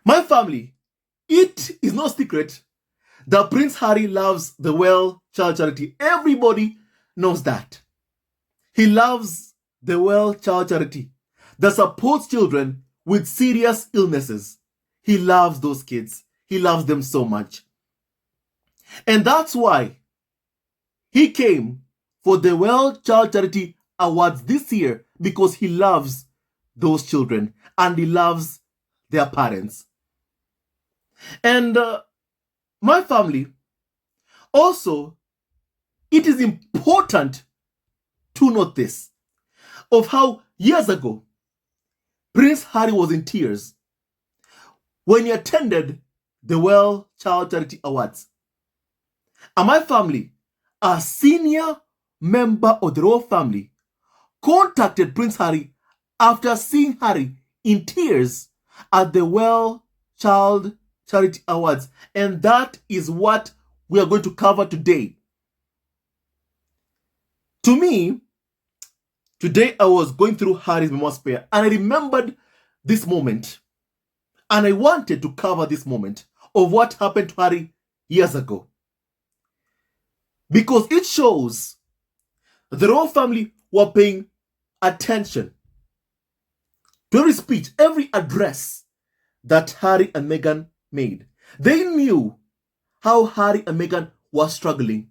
My family, it is no secret that Prince Harry loves the Wellchild charity. Everybody knows that. He loves the Wellchild charity that supports children with serious illnesses. He loves those kids. He loves them so much. And that's why he came for the Wellchild Charity Awards this year, because he loves those children and he loves their parents. And my family, also, it is important to note this, of how years ago Prince Harry was in tears when he attended the Wellchild Charity Awards. And my family, a senior member of the royal family, contacted Prince Harry after seeing Harry in tears at the Wellchild Charity Awards. And that is what we are going to cover today. To me, today I was going through Harry's memoir spare and I remembered this moment. And I wanted to cover this moment of what happened to Harry years ago, because it shows the royal family were paying attention to every speech, every address that Harry and Meghan made. They knew how Harry and Meghan were struggling,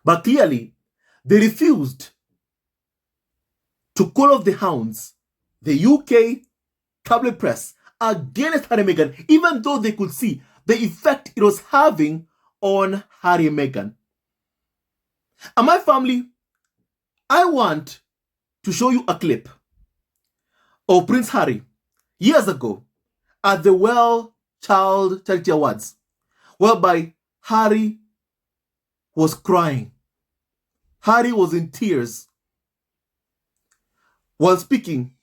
but clearly they refused to call off the hounds, the UK tabloid press, against Harry and Meghan, even though they could see the effect it was having on Harry and Meghan. And my family, I want to show you a clip of Prince Harry years ago at the Wellchild Charity Awards, whereby Harry was crying. Harry was in tears while speaking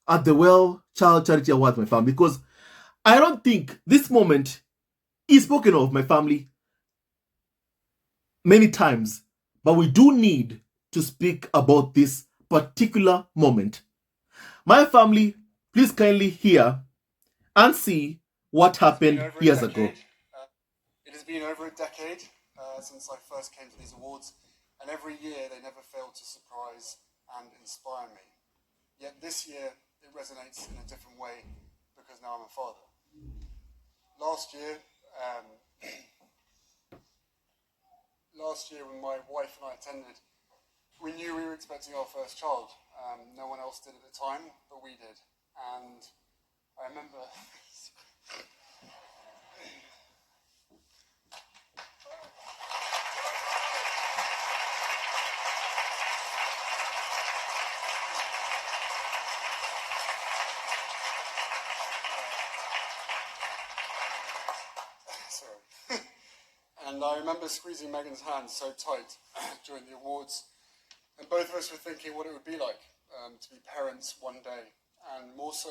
at the Wellchild Charity Awards, my family, because I don't think this moment is spoken of, my family, many times, but we do need to speak about this particular moment. My family, please kindly hear and see what happened years ago. It has been over a decade since I first came to these awards, and every year they never fail to surprise and inspire me. Yet this year it resonates in a different way because now I'm a father. Last year when my wife and I attended, we knew we were expecting our first child. No one else did at the time, but we did. And I remember and I remember squeezing Meghan's hand so tight during the awards, and both of us were thinking what it would be like to be parents one day, and more so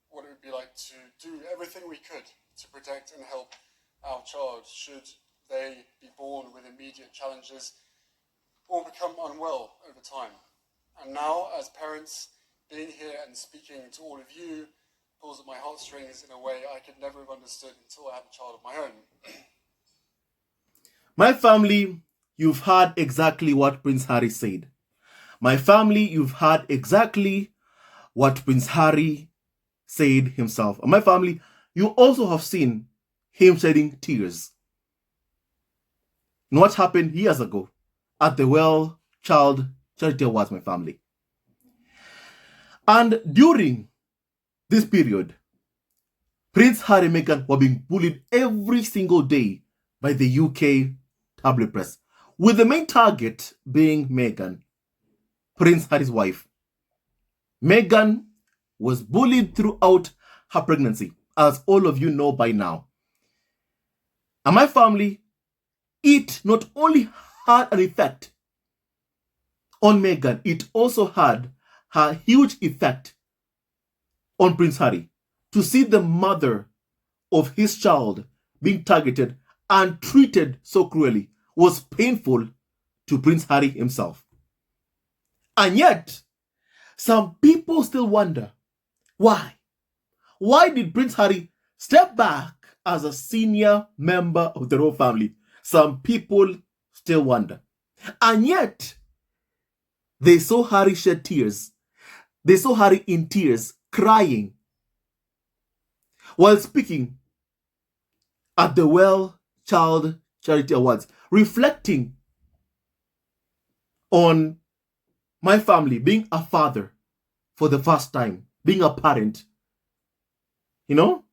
what it would be like to do everything we could to protect and help our child should they be born with immediate challenges or become unwell over time. And now, as parents, being here and speaking to all of you pulls at my heartstrings in a way I could never have understood until I had a child of my own. My family, you've heard exactly what Prince Harry said. My family, you've heard exactly what Prince Harry said himself. And my family, you also have seen him shedding tears. And what happened years ago at the Wellchild Charity Awards, my family. And during this period, Prince Harry and Meghan were being bullied every single day by the UK tabloid press, with the main target being Meghan, Prince Harry's wife. Meghan was bullied throughout her pregnancy, as all of you know by now. And my family, it not only had an effect on Meghan, it also had a huge effect on Prince Harry. To see the mother of his child being targeted and treated so cruelly was painful to Prince Harry himself. And yet, some people still wonder, why? Why did Prince Harry step back as a senior member of the royal family? Some people still wonder. And yet, they saw Harry shed tears. They saw Harry in tears, crying, while speaking at the Wellchild Charity Awards, reflecting on my family, being a father for the first time, being a parent, on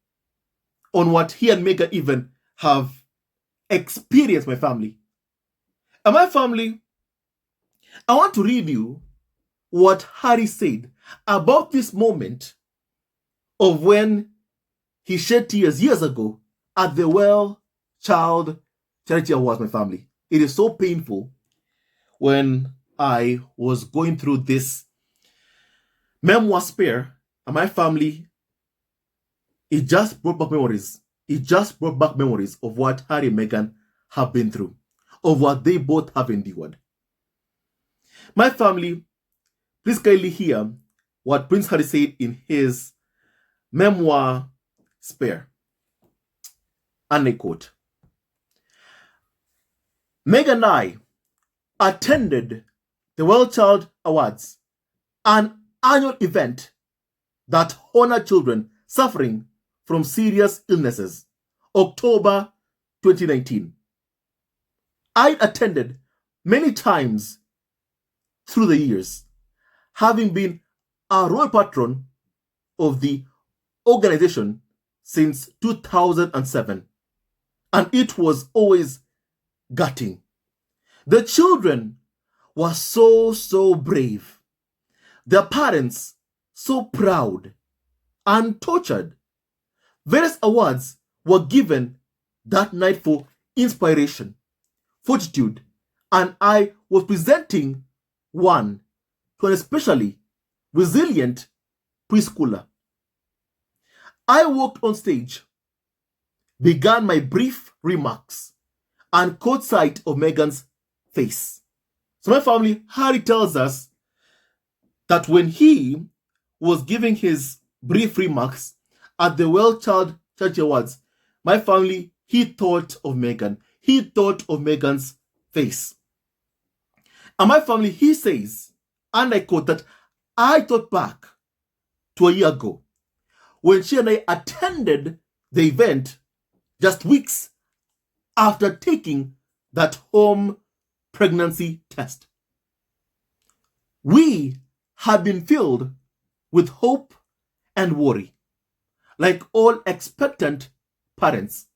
what he and Meghan even have experienced, my family. And my family, I want to read you what Harry said about this moment of when he shed tears years ago at the Wellchild Charity Awards, my family. It is so painful when I was going through this memoir spare, and my family, it just brought back memories. It just brought back memories of what Harry and Meghan have been through, of what they both have endured. My family, please kindly hear what Prince Harry said in his memoir spare. And I quote, Meghan and I attended the Wellchild Awards, an annual event that honored children suffering from serious illnesses, October 2019. I attended many times through the years, having been a royal patron of the organization since 2007, and it was always gutting. The children were so brave. Their parents so proud and tortured. Various awards were given that night for inspiration, fortitude, and I was presenting one to an especially resilient preschooler. I walked on stage, began my brief remarks, and caught sight of Meghan's face. So my family, Harry tells us that when he was giving his brief remarks at the Wellchild Charity Awards, my family, he thought of Meghan. He thought of Meghan's face. And my family, he says, and I quote, that I thought back to a year ago when she and I attended the event just weeks after taking that home pregnancy test. We had been filled with hope and worry, like all expectant parents.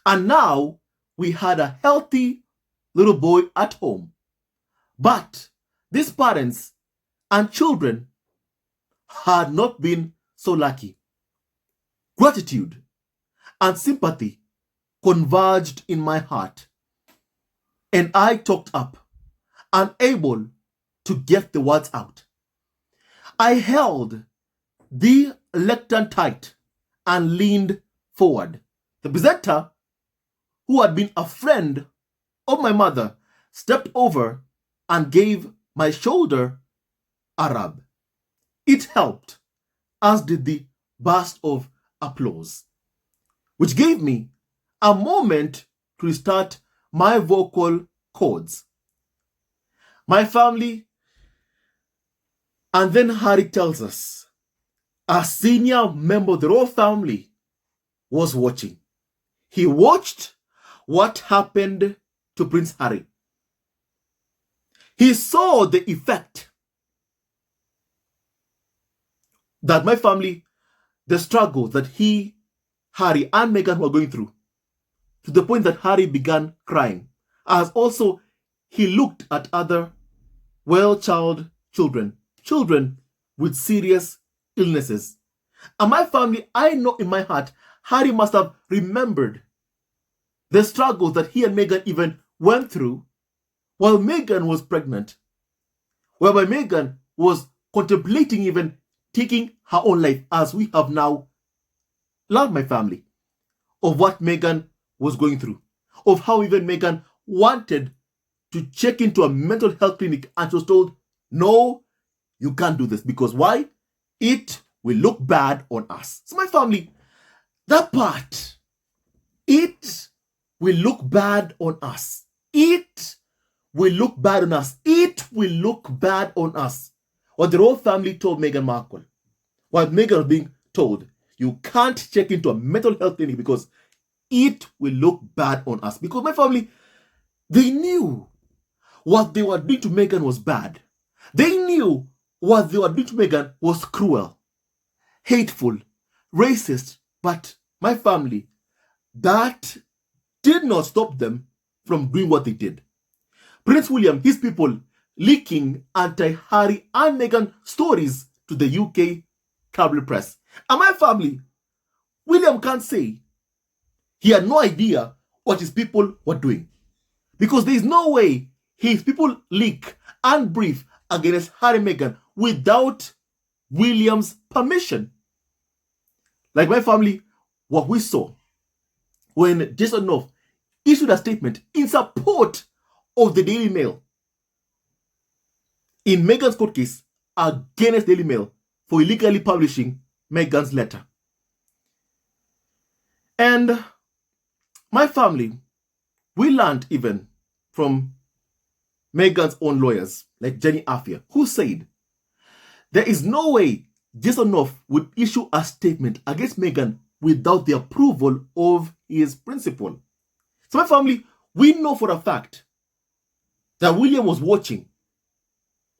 And now we had a healthy little boy at home. But these parents and children had not been so lucky. Gratitude and sympathy converged in my heart, and I talked up, unable to get the words out. I held the lectern tight and leaned forward. The presenter, who had been a friend of my mother, stepped over and gave my shoulder a rub. It helped, as did the burst of applause, which gave me a moment to restart my vocal cords. My family, and then Harry tells us, a senior member of the royal family was watching. He watched what happened to Prince Harry. He saw the effect that my family, the struggle that he, Harry, and Meghan were going through, to the point that Harry began crying, as also he looked at other well-child children with serious illnesses. And my family, I know in my heart, Harry must have remembered the struggles that he and Meghan even went through while Meghan was pregnant, whereby Meghan was contemplating even taking her own life, as we have now learned, my family, of what Meghan was going through, of how even Meghan wanted to check into a mental health clinic and she was told, no, you can't do this. Because why? It will look bad on us. So my family, that part, it will look bad on us. It will look bad on us. It will look bad on us. What the royal family told Meghan Markle, what Meghan was being told, you can't check into a mental health clinic because it will look bad on us. Because my family, they knew what they were doing to Meghan was bad. They knew what they were doing to Meghan was cruel, hateful, racist. But my family, that did not stop them from doing what they did. Prince William, his people, leaking anti-Harry and Meghan stories to the UK cable press. And my family, William can't say he had no idea what his people were doing. Because there is no way his people leak and brief against Harry and Meghan without William's permission. Like my family, what we saw when Jason North issued a statement in support of the Daily Mail in Meghan's court case against Daily Mail for illegally publishing Meghan's letter. And my family, we learned even from Meghan's own lawyers, like Jenny Afia, who said there is no way Jason North would issue a statement against Meghan without the approval of his principal. So my family, we know for a fact that William was watching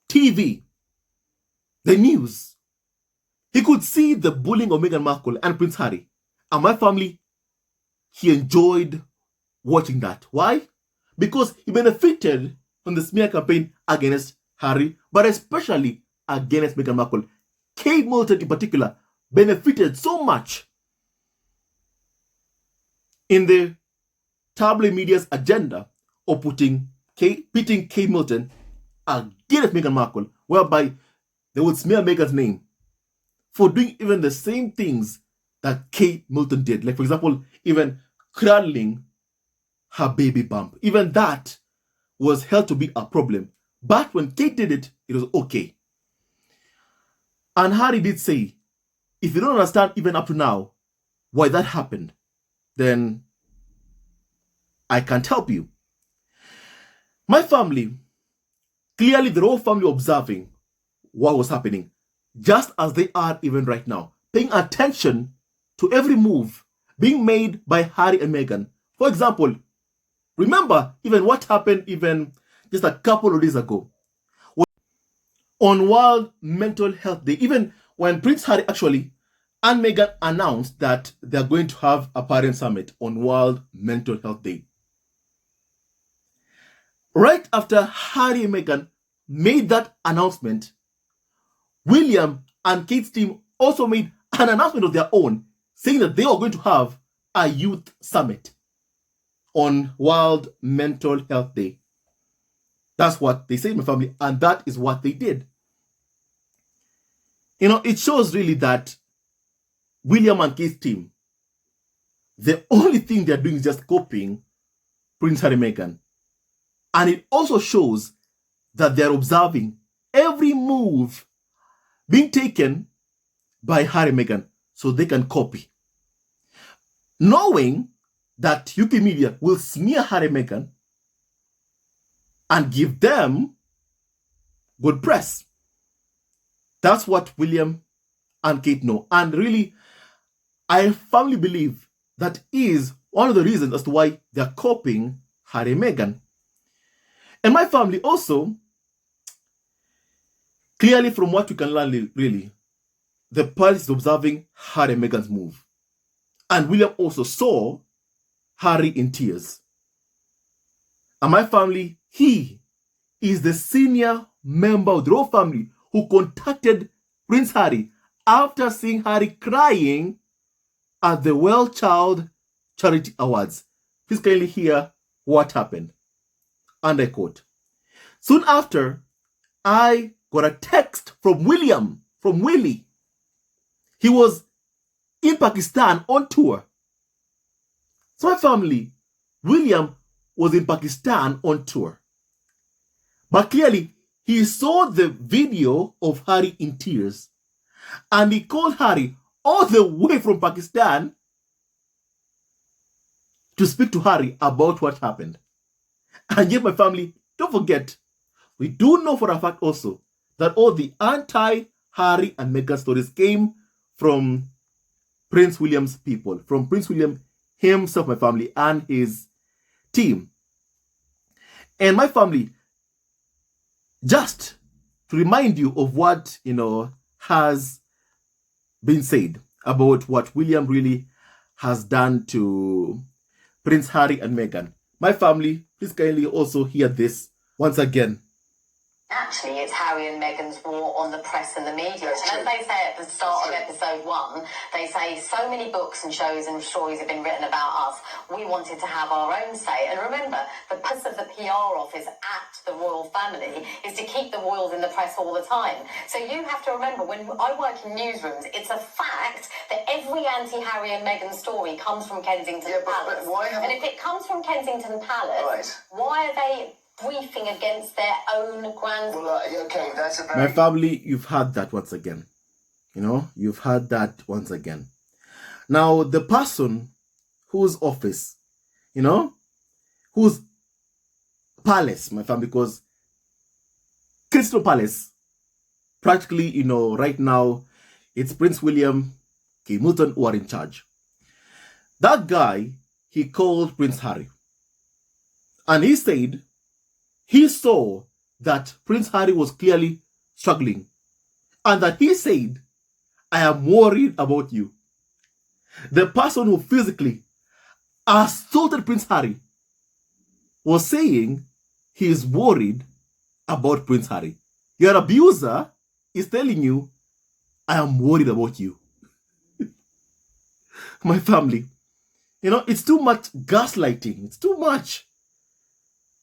TV, the news. He could see the bullying of Meghan Markle and Prince Harry. And my family, he enjoyed watching that. Why? Because he benefited from the smear campaign against Harry, but especially against Meghan Markle. Kate Middleton in particular benefited so much in the tabloid media's agenda of pitting Kate Middleton against Meghan Markle, whereby they would smear Meghan's name for doing even the same things that Kate Middleton did. Like, for example, even cradling her baby bump. Even that was held to be a problem. But when Kate did it, it was okay. And Harry did say, if you don't understand even up to now why that happened, then I can't help you. My family, clearly the royal family observing what was happening, just as they are even right now, paying attention to every move being made by Harry and Meghan. For example, remember even what happened even just a couple of days ago on World Mental Health Day, even when Prince Harry actually and Meghan announced that they're going to have a parent summit on World Mental Health Day. Right after Harry and Meghan made that announcement, William and Kate's team also made an announcement of their own, saying that they are going to have a youth summit on World Mental Health Day. That's what they said, my family, and that is what they did. You know, it shows really that William and Kate's team, the only thing they're doing is just copying Prince Harry and Meghan. And it also shows that they're observing every move being taken by Harry and Meghan so they can copy. Knowing that UK media will smear Harry and Meghan and give them good press. That's what William and Kate know. And really, I firmly believe that is one of the reasons as to why they're copying Harry and Meghan. And my family also, clearly from what we can learn really, the palace is observing Harry and Meghan's move. And William also saw Harry in tears. And my family, he is the senior member of the royal family who contacted Prince Harry after seeing Harry crying at the Wellchild Charity Awards. Please kindly hear what happened. And I quote, "Soon after, I got a text from William, from Willie. He was in Pakistan on tour." So my family, William was in Pakistan on tour. But clearly, he saw the video of Harry in tears. And he called Harry all the way from Pakistan to speak to Harry about what happened. And yet, my family, don't forget, we do know for a fact also that all the anti-Harry and Meghan stories came from Prince William's people, from Prince William himself, my family, and his team. And my family, just to remind you of what, has been said about what William really has done to Prince Harry and Meghan. My family, please kindly also hear this once again. Actually, it's Harry and Meghan's war on the press and the media. And as they say at the start of episode 1, they say so many books and shows and stories have been written about us. We wanted to have our own say. And remember, the purpose of the PR office at the royal family is to keep the royals in the press all the time. So you have to remember, when I work in newsrooms, it's a fact that every anti-Harry and Meghan story comes from Kensington Palace. And if it comes from Kensington Palace, why are they briefing against their own grand... that's a very... My family, you've heard that once again. You've heard that once again. Now, the person whose office, whose palace, my family, because Crystal Palace, practically, right now, it's Prince William, Kate Middleton who are in charge. That guy, he called Prince Harry. And he said he saw that Prince Harry was clearly struggling. And that he said, I am worried about you. The person who physically assaulted Prince Harry was saying he is worried about Prince Harry. Your abuser is telling you, I am worried about you. My family, it's too much gaslighting. It's too much.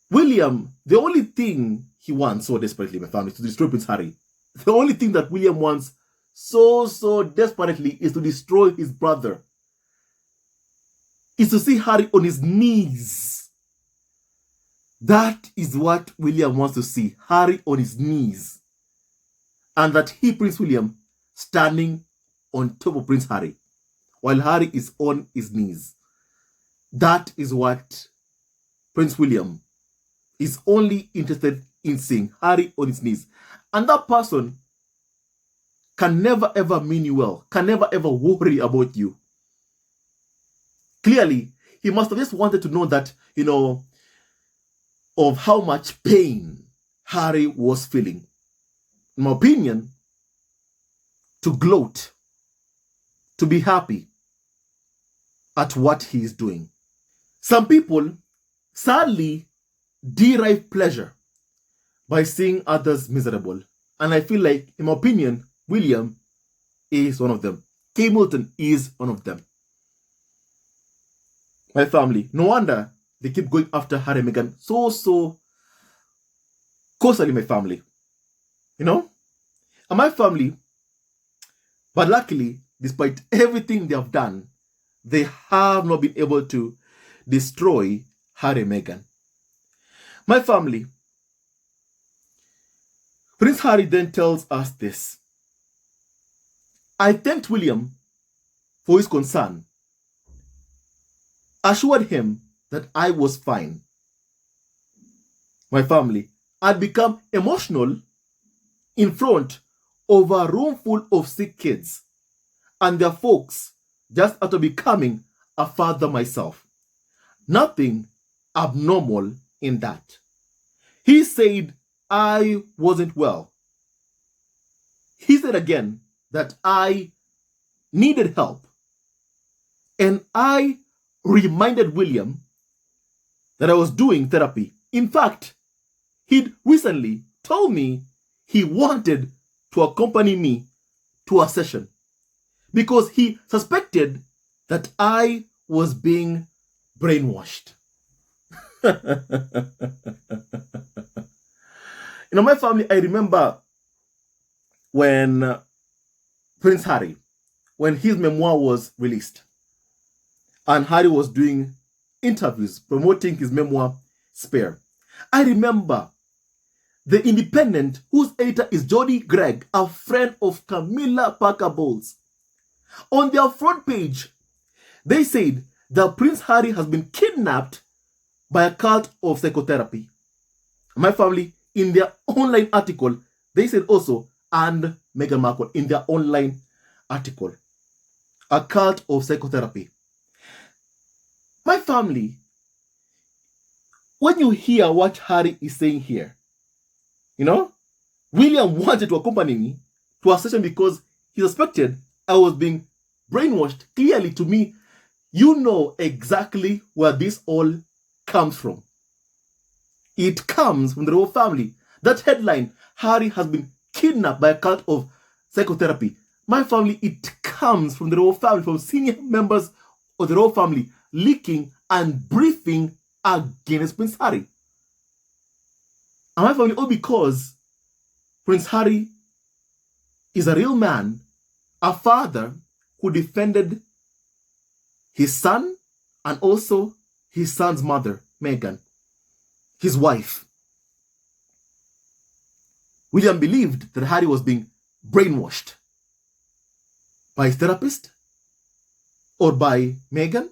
William, the only thing he wants so desperately, my family, is to destroy Prince Harry. The only thing that William wants so desperately is to destroy his brother. Is to see Harry on his knees. That is what William wants to see. Harry on his knees. And that he, Prince William, standing on top of Prince Harry, while Harry is on his knees. That is what Prince William is only interested in seeing, Harry on his knees. And that person can never ever mean you well, can never ever worry about you. Clearly, he must have just wanted to know that, of how much pain Harry was feeling. In my opinion, to gloat, to be happy at what he is doing. Some people, sadly, derive pleasure by seeing others miserable. And I feel like, in my opinion, William is one of them. Kate Middleton is one of them. My family, no wonder they keep going after Harry and Meghan so cautiously, my family. And my family, but luckily, despite everything they have done, they have not been able to destroy Harry and Meghan. My family, Prince Harry then tells us this. I thanked William for his concern, assured him that I was fine. My family, I'd become emotional in front of a room full of sick kids and their folks just after becoming a father myself. Nothing abnormal in that. He said I wasn't well. He said again that I needed help. And I reminded William that I was doing therapy. In fact, he'd recently told me he wanted to accompany me to a session because he suspected that I was being brainwashed. My family, I remember when Prince Harry, when his memoir was released, and Harry was doing interviews promoting his memoir, Spare. I remember The Independent, whose editor is Jody Gregg, a friend of Camilla Parker Bowles. On their front page, they said that Prince Harry has been kidnapped by a cult of psychotherapy. My family, in their online article, they said also, and Meghan Markle in their online article, a cult of psychotherapy. My family, when you hear what Harry is saying here, William wanted to accompany me to a session because he suspected I was being brainwashed. Clearly, to me, you know exactly where this all comes from. It comes from the royal family. That headline, Harry has been kidnapped by a cult of psychotherapy. My family, it comes from the royal family, from senior members of the royal family, leaking and briefing against Prince Harry. And my family, all because Prince Harry is a real man, a father who defended his son and also his son's mother, Meghan, his wife. William believed that Harry was being brainwashed by his therapist or by Meghan,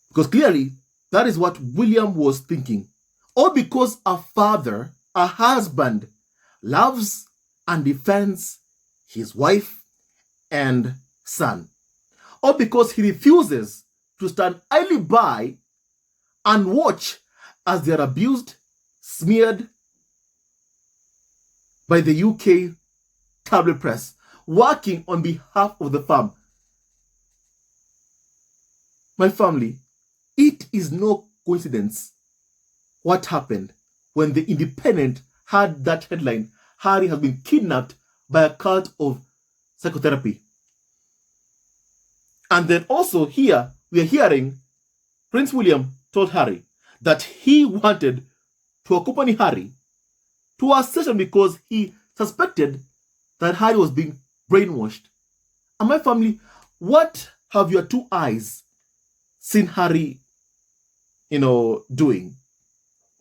because clearly that is what William was thinking. Or because a father, a husband, loves and defends his wife and son. Or because he refuses to stand idly by and watch as they are abused, smeared by the UK tabloid press, working on behalf of the firm. My family, it is no coincidence what happened when the Independent had that headline, Harry has been kidnapped by a cult of psychotherapy. And then also here, we are hearing Prince William told Harry that he wanted to accompany Harry to a session because he suspected that Harry was being brainwashed. And my family, what have your two eyes seen Harry, doing?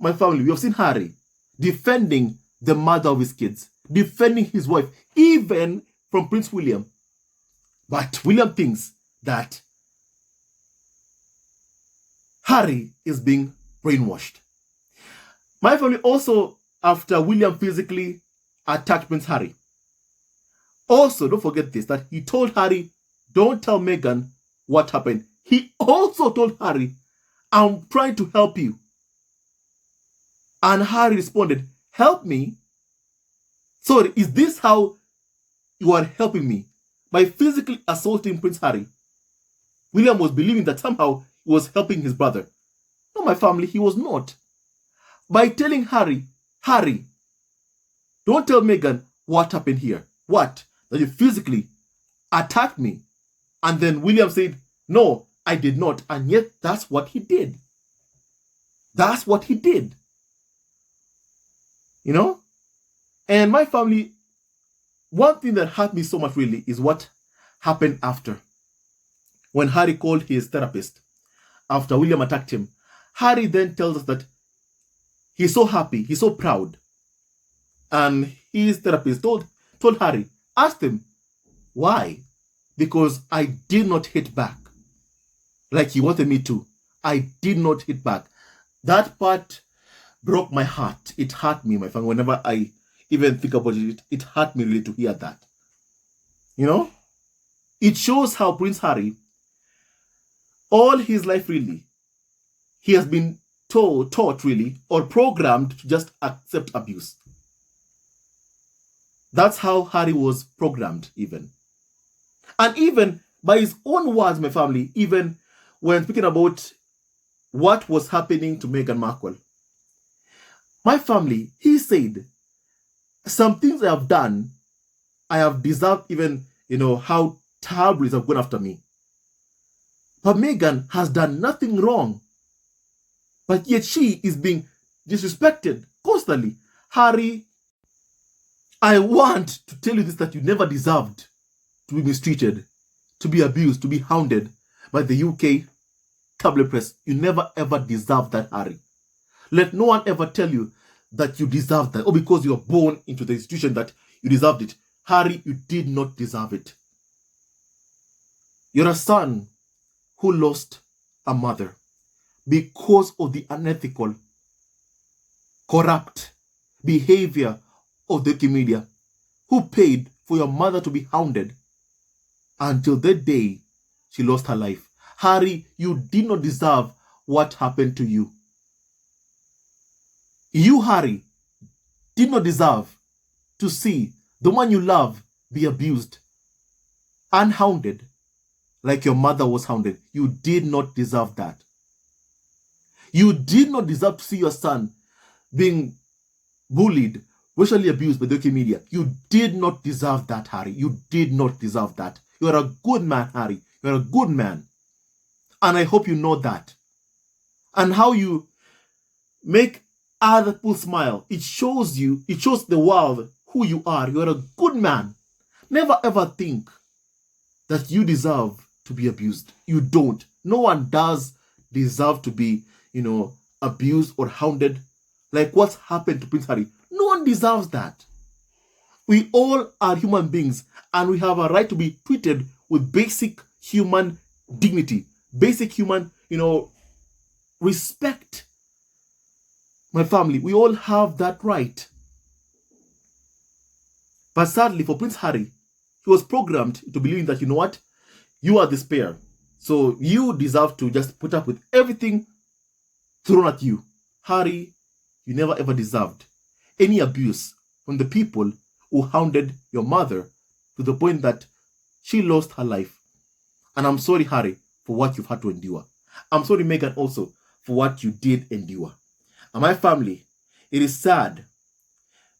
My family, we have seen Harry defending the mother of his kids, defending his wife, even from Prince William. But William thinks that Harry is being brainwashed. My family also, after William physically attacked Prince Harry, also, don't forget this, that he told Harry, don't tell Meghan what happened. He also told Harry, I'm trying to help you. And Harry responded, help me? Sorry, is this how you are helping me? By physically assaulting Prince Harry? William was believing that somehow he was helping his brother. No, my family, he was not. By telling Harry, Harry, don't tell Meghan what happened here. What? That you physically attacked me. And then William said, no, I did not. And yet that's what he did. That's what he did. And my family, one thing that hurt me so much really is what happened after. When Harry called his therapist, after William attacked him, Harry then tells us that he's so happy, he's so proud. And his therapist told Harry, asked him, why? Because I did not hit back like he wanted me to. I did not hit back. That part broke my heart. It hurt me, my friend. Whenever I even think about it, it hurt me really to hear that. It shows how Prince Harry, all his life really, he has been taught really, or programmed to just accept abuse. That's how Harry was programmed even. And even by his own words, my family, even when speaking about what was happening to Meghan Markle, my family, he said, some things I have done, I have deserved even, how tabloids have gone after me. But Meghan has done nothing wrong. But yet she is being disrespected constantly. Harry, I want to tell you this, that you never deserved to be mistreated, to be abused, to be hounded by the UK tabloid press. You never ever deserved that, Harry. Let no one ever tell you that you deserved that, or because you were born into the institution that you deserved it. Harry, you did not deserve it. You're a son who lost a mother because of the unethical, corrupt behavior of the media, who paid for your mother to be hounded until the day she lost her life. Harry, you did not deserve what happened to you. You, Harry, did not deserve to see the one you love be abused and hounded like your mother was hounded. You did not deserve that. You did not deserve to see your son being bullied, racially abused by the UK media. You did not deserve that, Harry. You did not deserve that. You are a good man, Harry. You are a good man. And I hope you know that. And how you make other people smile, it shows the world who you are. You are a good man. Never ever think that you deserve to be abused. You don't. No one does deserve to be, abused or hounded like what's happened to Prince Harry. No one deserves that. We all are human beings and we have a right to be treated with basic human dignity, basic human, respect. My family, we all have that right. But sadly for Prince Harry, he was programmed to believing that, you are the spare. So you deserve to just put up with everything thrown at you. Harry, you never ever deserved any abuse from the people who hounded your mother to the point that she lost her life. And I'm sorry, Harry, for what you've had to endure. I'm sorry, Meghan, also, for what you did endure. And my family, it is sad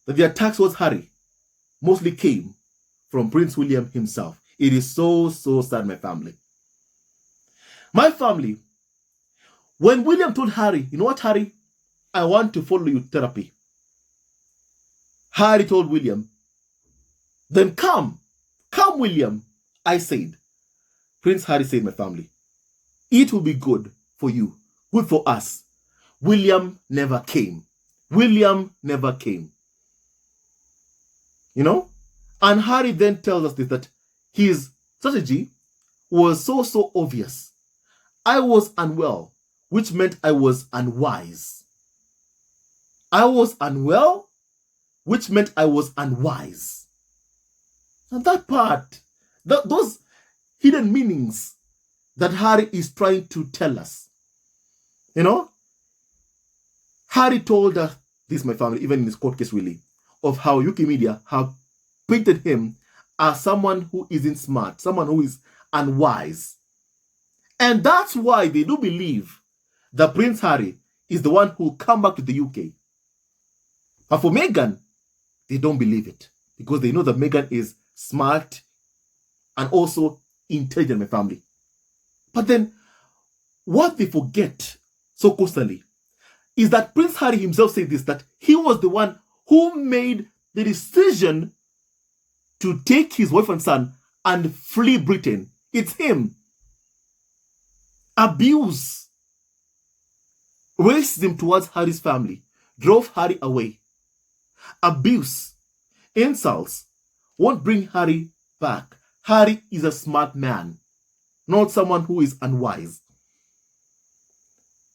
that the attacks towards Harry mostly came from Prince William himself. It is so, so sad, my family. My family, when William told Harry, you know what, Harry, I want to follow you to therapy. Harry told William, then come, William, I said. Prince Harry said, my family, it will be good for you, good for us. William never came. William never came. And Harry then tells us this, that his strategy was so, so obvious. I was unwell, which meant I was unwise. I was unwell, which meant I was unwise. And that part, those hidden meanings that Harry is trying to tell us. Harry told us this, my family, even in his court case, really, of how UK media have painted him as someone who isn't smart, someone who is unwise. And that's why they do believe that Prince Harry is the one who will come back to the UK. But for Meghan, they don't believe it because they know that Meghan is smart and also intelligent, my family. But then, what they forget so constantly is that Prince Harry himself said this, that he was the one who made the decision to take his wife and son and flee Britain. It's him. Abuse, racism towards Harry's family drove Harry away. Abuse, insults won't bring Harry back. Harry is a smart man, not someone who is unwise.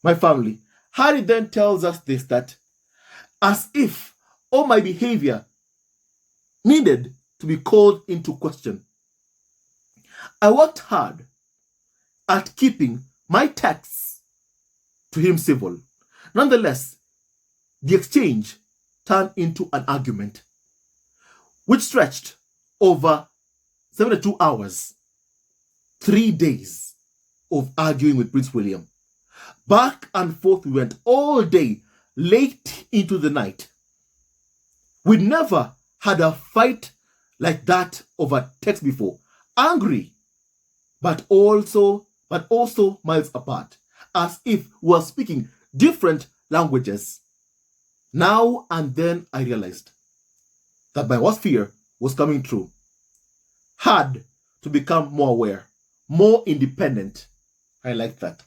My family, Harry then tells us this, that as if all my behavior needed to be called into question. I worked hard at keeping my texts to him civil. Nonetheless, the exchange turned into an argument, which stretched over 72 hours, 3 days of arguing with Prince William. Back and forth we went all day, late into the night. We never had a fight like that over text before. Angry, but also miles apart, as if we were speaking different languages. Now and then I realized that my worst fear was coming true. Had to become more aware, more independent. I like that.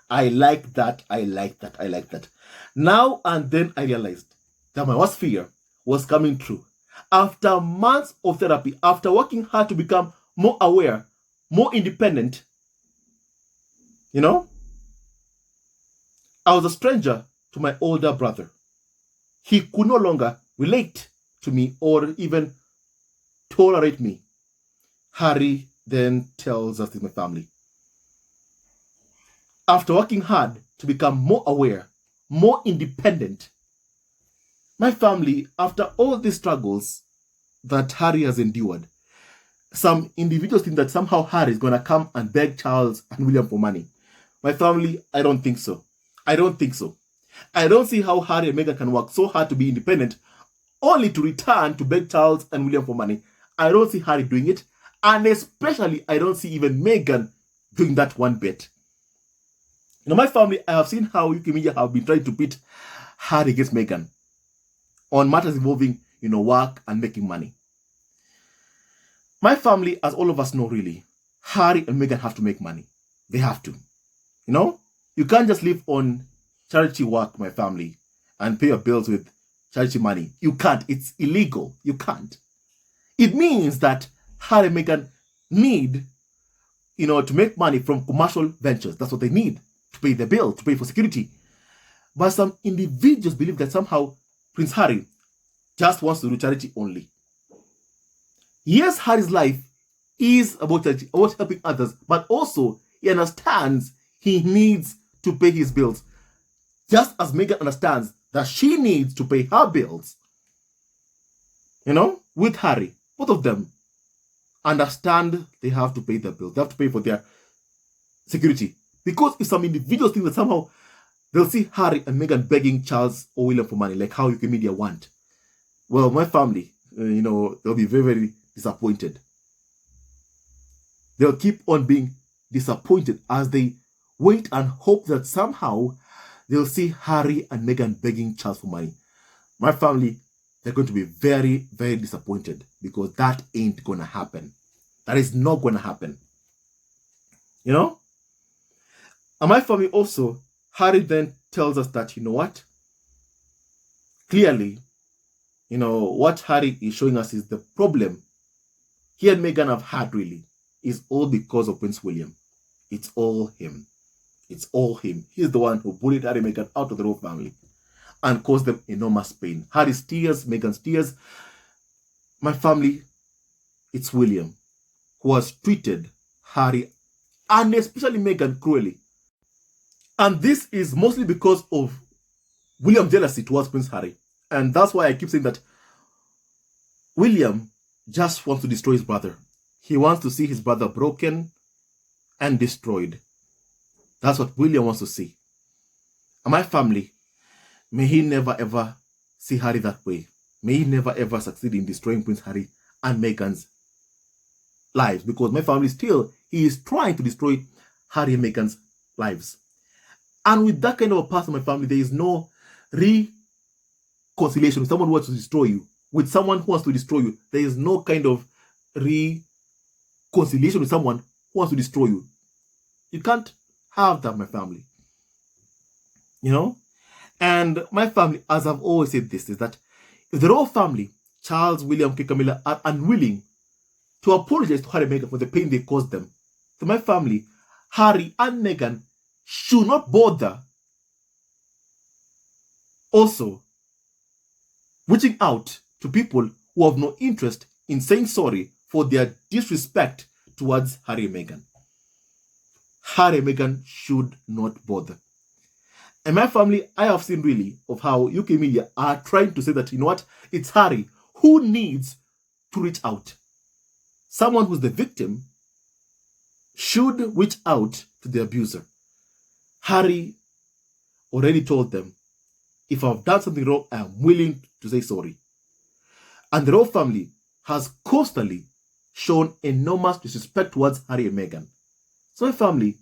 I like that. I like that. I like that. Now and then I realized that my worst fear was coming true. After months of therapy, after working hard to become more aware, more independent, you know, I was a stranger to my older brother. He could no longer relate to me or even tolerate me. Harry then tells us in my family. After working hard to become more aware, more independent, my family, after all these struggles that Harry has endured, some individuals think that somehow Harry is going to come and beg Charles and William for money. My family, I don't think so. I don't think so. I don't see how Harry and Meghan can work so hard to be independent only to return to beg Charles and William for money. I don't see Harry doing it. And especially, I don't see even Meghan doing that one bit. In my family, I have seen how UK media have been trying to pit Harry against Meghan on matters involving, work and making money. My family, as all of us know really, Harry and Meghan have to make money. They have to. You can't just live on charity work, my family, and pay your bills with charity money. You can't. It's illegal. You can't. It means that Harry and Meghan need, to make money from commercial ventures. That's what they need to pay their bill, to pay for security. But some individuals believe that somehow Prince Harry just wants to do charity only. Yes, Harry's life is about charity, about helping others, but also he understands he needs to pay his bills. Just as Meghan understands that she needs to pay her bills. With Harry, both of them understand they have to pay their bills. They have to pay for their security. Because if some individuals think that somehow they'll see Harry and Meghan begging Charles or William for money, like how UK media want, well, my family, they'll be very, very disappointed. They'll keep on being disappointed as they wait and hope that somehow they'll see Harry and Meghan begging Charles for money. My family, they're going to be very, very disappointed because that ain't going to happen. That is not going to happen. And my family also, Harry then tells us that, what? Clearly, what Harry is showing us is the problem he and Meghan have had really is all because of Prince William. It's all him. It's all him. He's the one who bullied Harry and Meghan out of the royal family and caused them enormous pain. Harry's tears, Meghan's tears. My family, it's William who has treated Harry and especially Meghan cruelly. And this is mostly because of William's jealousy towards Prince Harry. And that's why I keep saying that William just wants to destroy his brother. He wants to see his brother broken and destroyed. That's what William wants to see. And my family, may he never ever see Harry that way. May he never ever succeed in destroying Prince Harry and Meghan's lives. Because my family still, he is trying to destroy Harry and Meghan's lives. And with that kind of a person in my family, there is no reconciliation with someone who wants to destroy you. With someone who wants to destroy you, there is no kind of reconciliation with someone who wants to destroy you. You can't have that, my family. And my family, as I've always said this, is that if the royal family, Charles, William, Kate, Camilla, are unwilling to apologize to Harry and Meghan for the pain they caused them, to my family, Harry and Meghan should not bother also reaching out to people who have no interest in saying sorry for their disrespect towards Harry and Meghan. Harry and Meghan should not bother. And my family, I have seen really of how UK media are trying to say that, it's Harry who needs to reach out. Someone who's the victim should reach out to the abuser. Harry already told them, if I've done something wrong, I am willing to say sorry. And the royal family has constantly shown enormous disrespect towards Harry and Meghan. So my family,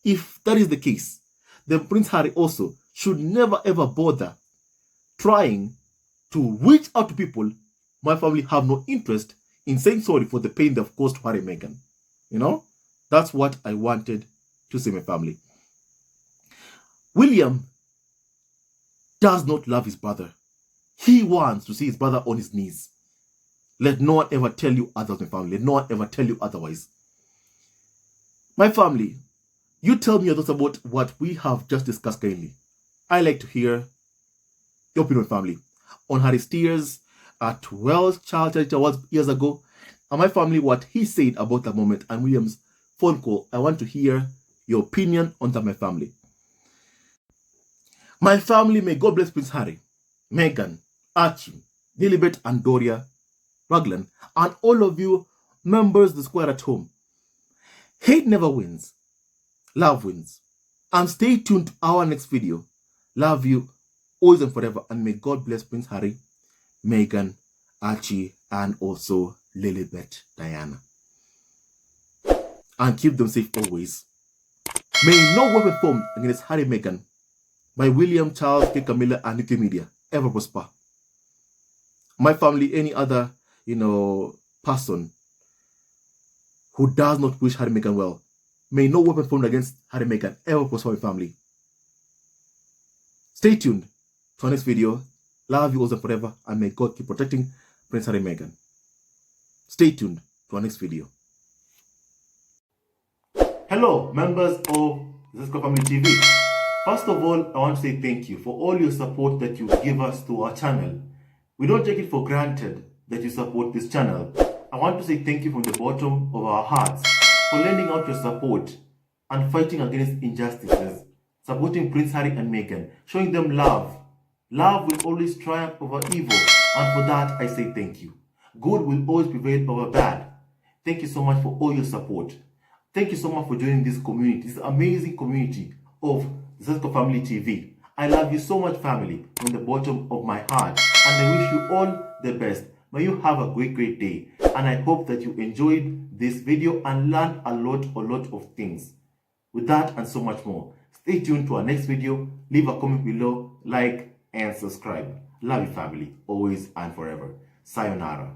if that is the case, then Prince Harry also should never ever bother trying to reach out to people my family have no interest in saying sorry for the pain they've caused to Harry and Meghan. That's what I wanted to say, my family. William does not love his brother. He wants to see his brother on his knees. Let no one ever tell you otherwise, my family. Let no one ever tell you otherwise. My family, you tell me your thoughts about what we have just discussed currently. I like to hear your opinion, family, on Harry's tears at Wellchild Charity Awards years ago, and my family, what he said about that moment and William's phone call. I want to hear your opinion on that, my family. My family, may God bless Prince Harry, Meghan, Archie, Lilibet, and Doria Raglan, and all of you members of the square at home. Hate never wins. Love wins. And stay tuned to our next video. Love you always and forever. And may God bless Prince Harry, Meghan, Archie, and also Lilibet Diana. And keep them safe always. May no weapon formed against Harry Meghan by William, Charles, Kate, Camilla, and UK Media ever prosper. My family, any other, person who does not wish Harry Meghan well, may no weapon formed against Harry Meghan ever prosper, my family. Stay tuned to our next video. Love you all and forever, and may God keep protecting Prince Harry Meghan. Stay tuned to our next video. Hello, members of Zesco Family TV. First of all, I want to say thank you for all your support that you give us to our channel. We don't take it for granted that you support this channel. I want to say thank you from the bottom of our hearts for lending out your support and fighting against injustices, supporting Prince Harry and Meghan, showing them love. Love will always triumph over evil, and for that I say thank you. Good will always prevail over bad. Thank you so much for all your support. Thank you so much for joining this community, this amazing community of Zesco Family TV. I love you so much, family, from the bottom of my heart, and I wish you all the best. May you have a great day, and I hope that you enjoyed this video and learned a lot of things. With that and so much more, stay tuned to our next video. Leave a comment below, like, and subscribe. Love you, family, always and forever. Sayonara.